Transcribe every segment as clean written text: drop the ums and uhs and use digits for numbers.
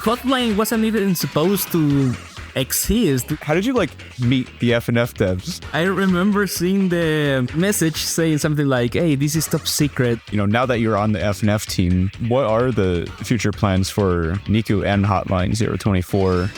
Hotline wasn't even supposed to exist. How did you meet the FNF devs? I remember seeing the message saying something like, hey, this is top secret. Now that you're on the FNF team, what are the future plans for Nikku and Hotline 024?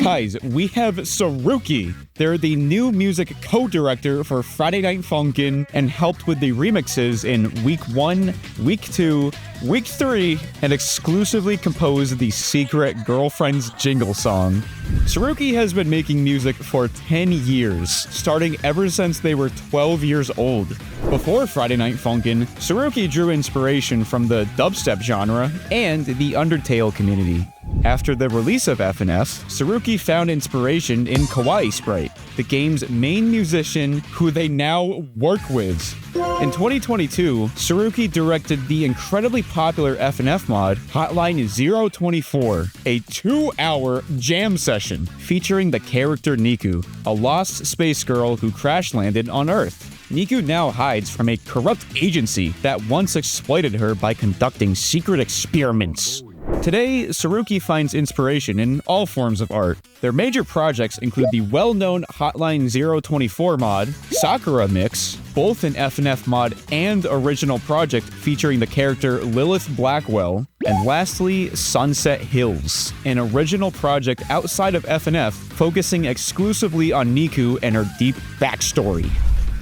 Guys, we have Saruky. They're the new music co-director for Friday Night Funkin' and helped with the remixes in Week 1, Week 2, Week 3, and exclusively composed the secret Girlfriend's Jingle song. Saruky has been making music for 10 years, starting ever since they were 12 years old. Before Friday Night Funkin', Saruky drew inspiration from the dubstep genre and the Undertale community. After the release of FNF, Saruky found inspiration in Kawaii Sprite, the game's main musician who they now work with. In 2022, Saruky directed the incredibly popular FNF mod, Hotline 024, a 2-hour jam session featuring the character Nikku, a lost space girl who crash-landed on Earth. Nikku now hides from a corrupt agency that once exploited her by conducting secret experiments. Today, Saruky finds inspiration in all forms of art. Their major projects include the well-known Hotline 024 mod, Sakura Mix, both an FNF mod and original project featuring the character Lilith Blackwell, and lastly, Sunset Hills, an original project outside of FNF focusing exclusively on Nikku and her deep backstory.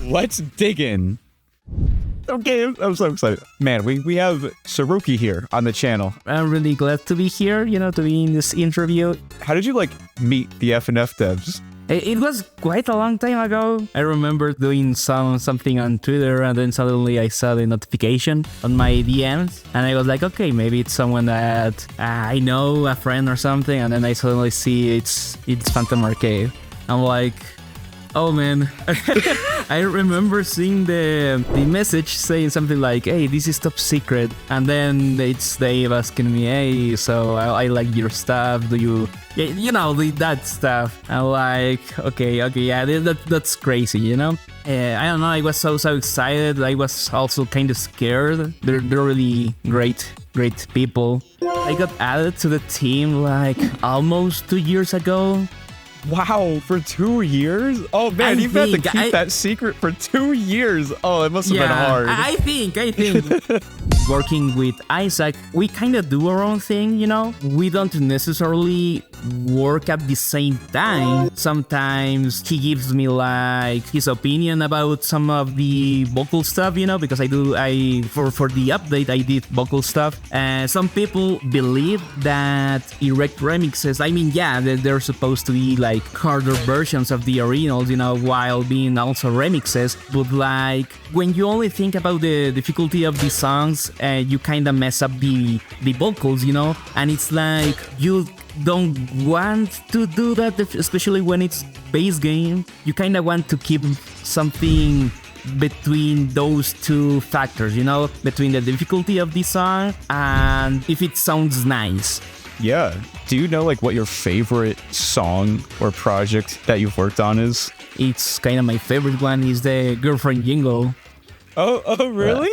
Let's dig in. Okay, I'm so excited. Man, we have Saruky here on the channel. I'm really glad to be here, to be in this interview. How did you meet the FNF devs? It was quite a long time ago. I remember doing something on Twitter, and then suddenly I saw the notification on my DMs, and I was like, okay, maybe it's someone that I know, a friend or something, and then I suddenly see it's Phantom Arcade. I'm like, oh man. I remember seeing the message saying something like, hey, this is top secret, and then it's Dave asking me, hey, so I like your stuff, do you, that stuff. I'm like, okay, yeah, that's crazy, I don't know, I was so excited. I was also kind of scared. They're really great people. I got added to the team almost 2 years ago. Wow, for 2 years? Oh man, you've had to keep that secret for 2 years. Oh, it must have been hard. I think. Working with Isaac, we kind of do our own thing, We don't necessarily work at the same time. Sometimes he gives me his opinion about some of the vocal stuff, because for the update I did vocal stuff. Some people believe that erect remixes, they're supposed to be harder versions of the originals, while being also remixes. But when you only think about the difficulty of the songs, you kind of mess up the vocals, and it's you don't want to do that, especially when it's base game. You kind of want to keep something between those two factors, between the difficulty of the song and if it sounds nice. Yeah. Do you know what your favorite song or project that you've worked on is? It's kind of my favorite one is the Girlfriend Jingle. Oh really?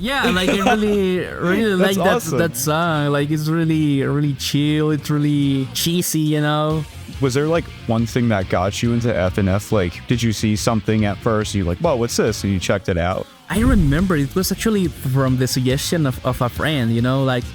Yeah, I really like awesome. that song. It's really chill. It's really cheesy, Was there one thing that got you into FNF? Did you see something at first? And you're well, what's this? And you checked it out. I remember it was actually from the suggestion of a friend.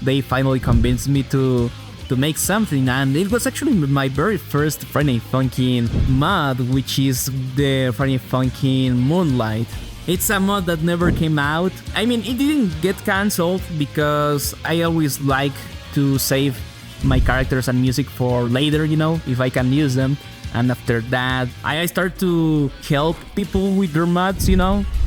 They finally convinced me to make something, and it was actually my very first Friday Night Funkin' mod, which is the Friday Night Funkin' Moonlight. It's a mod that never came out. It didn't get cancelled because I always like to save my characters and music for later, if I can use them. And after that, I start to help people with their mods,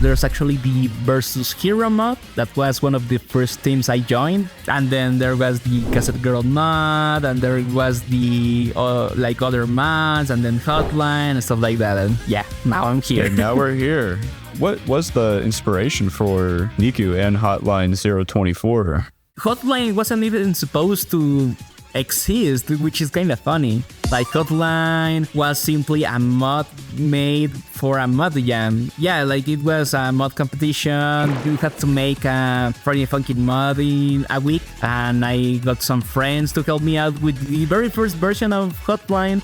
There's actually the Versus Hero mod. That was one of the first teams I joined. And then there was the Cassette Girl mod, and there was the other mods, and then Hotline and stuff like that. And yeah, now I'm here. And now we're here. What was the inspiration for Nikku and Hotline 024? Hotline wasn't even supposed to exist, which is kind of funny. Like Hotline was simply a mod made for a mod jam. Yeah, like it was a mod competition. You had to make a Friday Funkin' mod in a week, and I got some friends to help me out with the very first version of Hotline,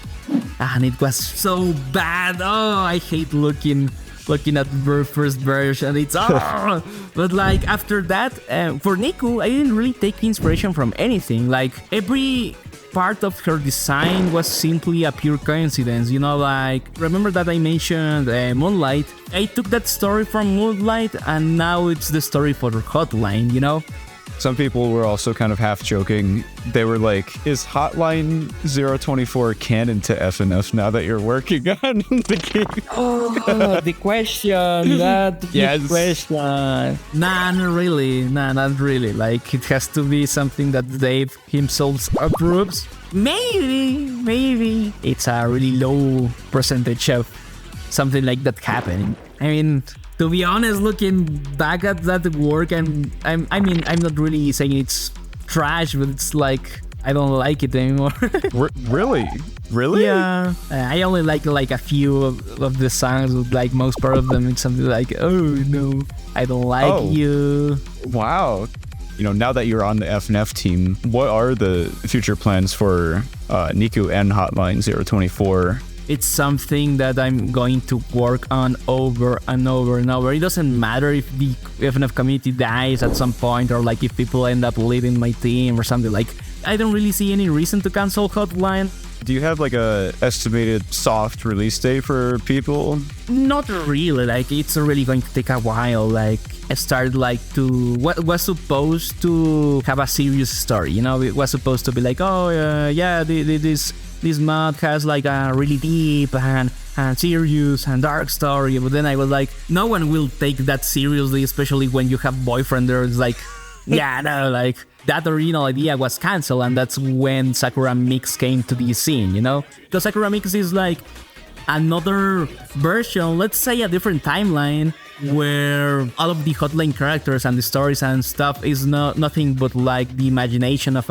and it was so bad. Oh, I hate looking at the very first version. It's but like after that, for Nikku, I didn't really take inspiration from anything. Like every part of her design was simply a pure coincidence, you know. Like, remember that I mentioned Moonlight? I took that story from Moonlight, and now it's the story for Hotline, you know. Some people were also kind of half joking. They were like, is Hotline 024 canon to FNF now that you're working on the game? Oh, the question. That Yes. question. Nah, not really. Nah, not really. Like, it has to be something that Dave himself approves. Maybe. It's a really low percentage of something like that happening. I mean, to be honest, looking back at that work, and I'm not really saying it's trash, but it's like I don't like it anymore. Really? Yeah, I only like a few of the songs. Like most part of them, it's something like, oh no, I don't like you. Wow. You know, now that you're on the FNF team, what are the future plans for Nikku and Hotline 024? It's something that I'm going to work on over and over and over. It doesn't matter if the FNF community dies at some point, or like if people end up leaving my team or something. Like, I don't really see any reason to cancel Hotline. Do you have like a estimated soft release date for people? Not really. Like, it's really going to take a while. Like, I started like to what was supposed to have a serious story, you know. It was supposed to be like, this mod has like a really deep and serious and dark story. But then I was like, no one will take that seriously, especially when you have boyfriend there. It's like, yeah, no, like that original idea was cancelled, and that's when Sakura Mix came to the scene, you know? Because Sakura Mix is like another version, let's say a different timeline, where all of the Hotline characters and the stories and stuff is nothing but like the imagination of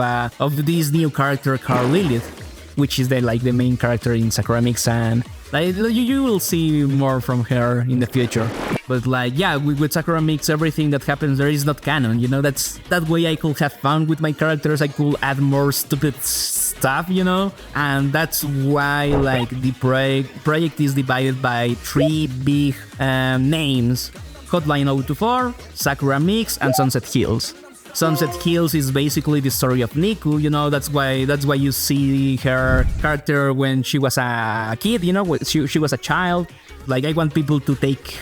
this new character called Lilith, which is the main character in Sakura Mix, and like you will see more from her in the future. But like, yeah, with Sakura Mix, everything that happens there is not canon, you know. That way I could have fun with my characters. I could add more stupid stuff, you know. And that's why like the project is divided by 3 big names: Hotline 024, Sakura Mix, and Sunset Hills. Sunset Hills is basically the story of Nikku, you know. That's why you see her character when she was a kid, you know. She was a child. Like, I want people to take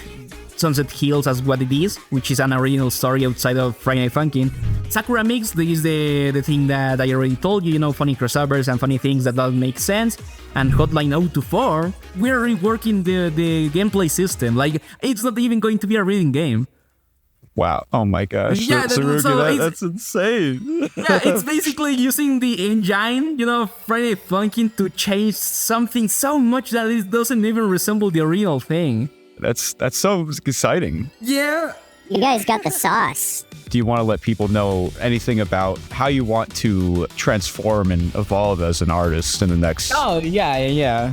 Sunset Hills as what it is, which is an original story outside of Friday Night Funkin'. Sakura Mix is the thing that I already told you, you know, funny crossovers and funny things that don't make sense. And Hotline 024, we're reworking the gameplay system. Like, it's not even going to be a reading game. Wow. Oh my gosh. Yeah, Saruky, that's insane. Yeah, it's basically using the engine, you know, Friday Funkin' to change something so much that it doesn't even resemble the original thing. That's so exciting. Yeah. You guys got the sauce. Do you want to let people know anything about how you want to transform and evolve as an artist in the next... Oh, yeah.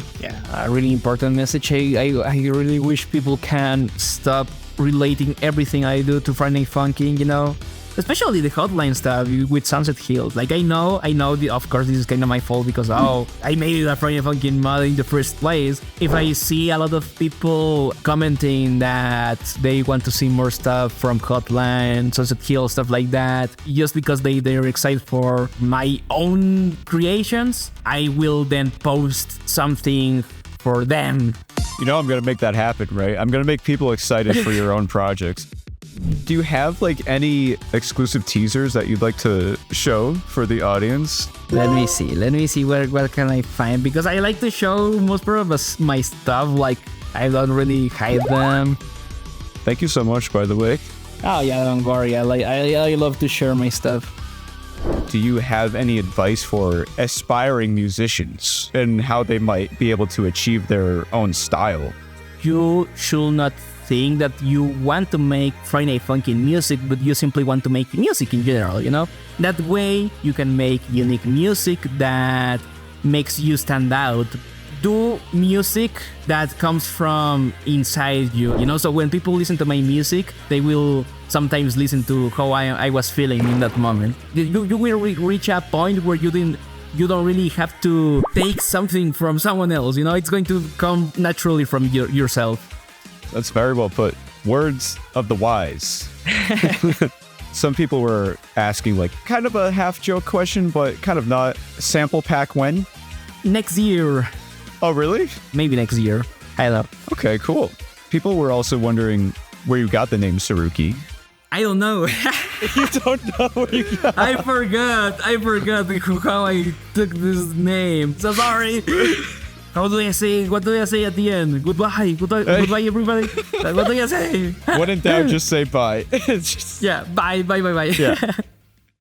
A really important message. I really wish people can stop relating everything I do to Friday Night Funkin', you know? Especially the Hotline stuff with Sunset Hills. Like, I know, of course, this is kind of my fault because, I made a Friday Night Funkin' mod in the first place. If I see a lot of people commenting that they want to see more stuff from Hotline, Sunset Hills, stuff like that, just because they're excited for my own creations, I will then post something for them. You know, I'm going to make that happen, right? I'm going to make people excited for your own projects. Do you have like any exclusive teasers that you'd like to show for the audience? Let me see where can I find, because I like to show most part of my stuff. Like, I don't really hide them. Thank you so much, by the way. Oh yeah, don't worry. I love to share my stuff. Do you have any advice for aspiring musicians and how they might be able to achieve their own style? You should not think that you want to make Friday Night Funkin' music, but you simply want to make music in general, you know? That way, you can make unique music that makes you stand out. Do music that comes from inside you, you know? So when people listen to my music, they will sometimes listen to how I was feeling in that moment. You will reach a point where you don't really have to take something from someone else, you know? It's going to come naturally from yourself. That's very well put. Words of the wise. Some people were asking, like, kind of a half-joke question, but kind of not. Sample pack when? Next year. Oh, really? Maybe next year. I don't know. Okay, cool. People were also wondering where you got the name Saruky. I don't know. You don't know where you got it? I forgot how I took this name. So sorry. What do I say at the end? Goodbye everybody. What do I say? When in doubt, just say bye. Yeah, bye. Yeah.